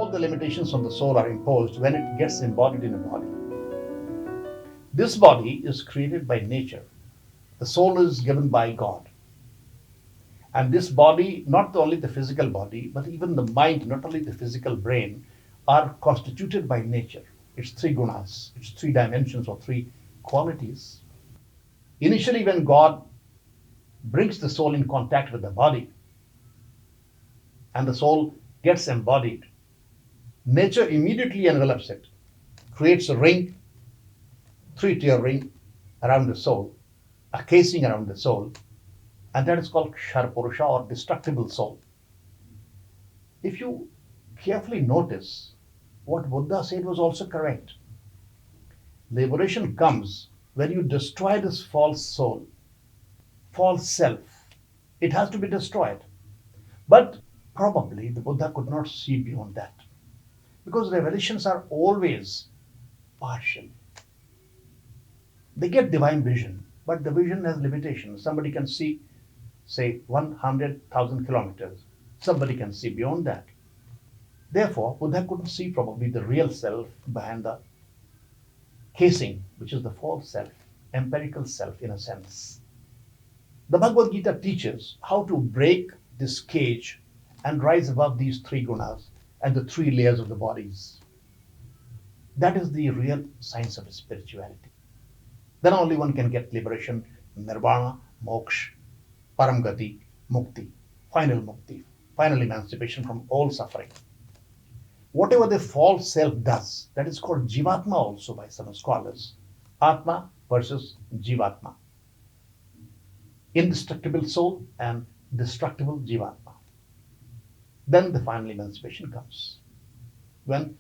all the limitations on the soul are imposed when it gets embodied in a body. This body is created by nature. The soul is given by God. And this body, not only the physical body, but even the mind, not only the physical brain, are constituted by nature. It's three gunas, it's three dimensions or three qualities. Initially, when God brings the soul in contact with the body and the soul gets embodied, nature immediately envelops it, creates a ring, three-tier ring around the soul, a casing around the soul, and that is called Ksharpurusha or destructible soul. If you carefully notice, what Buddha said was also correct. Liberation comes when you destroy this false soul, false self. It has to be destroyed. But probably the Buddha could not see beyond that, because revelations are always partial. They get divine vision, but the vision has limitations. Somebody can see, say, 100,000 kilometers. Somebody can see beyond that. Therefore, Buddha couldn't see probably the real self behind the casing, which is the false self, empirical self in a sense. The Bhagavad Gita teaches how to break this cage and rise above these three gunas and the three layers of the bodies. That is the real science of spirituality. Then only one can get liberation, nirvana, moksha, paramgati, mukti, final emancipation from all suffering. Whatever the false self does, that is called jivatma also by some scholars. Atma versus jivatma. Indestructible soul and destructible jivatma. Then the final emancipation comes. When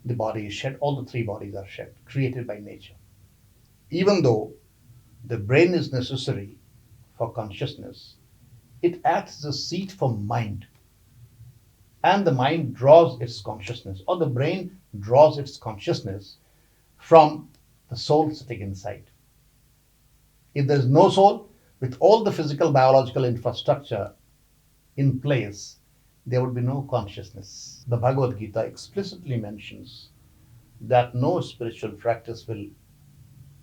the body is shed, all the three bodies are shed, created by nature. Even though the brain is necessary for consciousness, it acts as a seat for mind. And the mind draws its consciousness, or the brain draws its consciousness from the soul sitting inside. If there is no soul, with all the physical biological infrastructure in place, there would be no consciousness. The Bhagavad Gita explicitly mentions that no spiritual practice will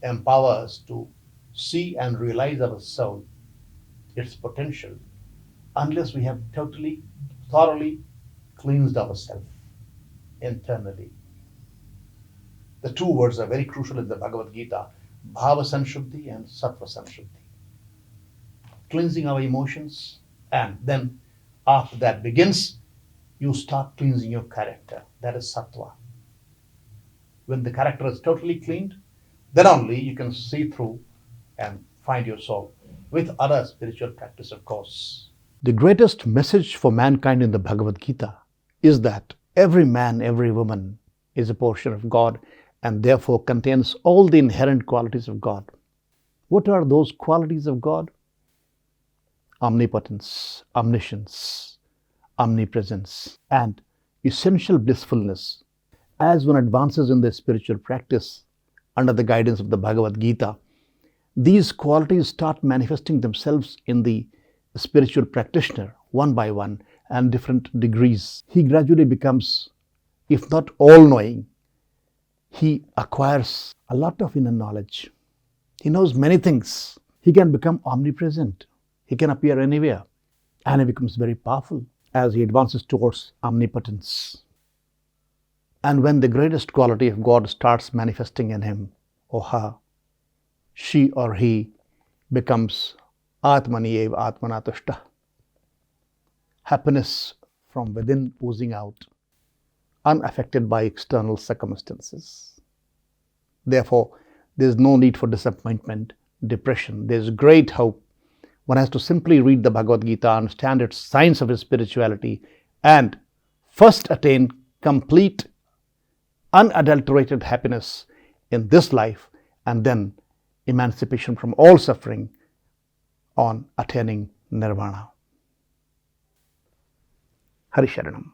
empower us to see and realize our soul, its potential, unless we have totally, thoroughly cleansed ourselves internally. The two words are very crucial in the Bhagavad Gita, Bhava Sanshuddhi and Sattva Sanshuddhi. Cleansing our emotions, and then after that begins, you start cleansing your character. That is Sattva. When the character is totally cleaned, then only you can see through and find your soul, with other spiritual practice, of course. The greatest message for mankind in the Bhagavad Gita is that every man, every woman is a portion of God and therefore contains all the inherent qualities of God. What are those qualities of God? Omnipotence, omniscience, omnipresence, and essential blissfulness. As one advances in their spiritual practice under the guidance of the Bhagavad Gita, these qualities start manifesting themselves in the spiritual practitioner one by one and different degrees. He gradually becomes, if not all-knowing, he acquires a lot of inner knowledge. He knows many things. He can become omnipresent. He can appear anywhere, and he becomes very powerful as he advances towards omnipotence. And when the greatest quality of God starts manifesting in him or her, she or he becomes Atmani eva Atmanatushta, happiness from within oozing out, unaffected by external circumstances. Therefore, there is no need for disappointment, depression. There is great hope. One has to simply read the Bhagavad Gita, understand its science of its spirituality, and first attain complete, unadulterated happiness in this life, and then emancipation from all suffering on attaining nirvana. Hari Sharanam.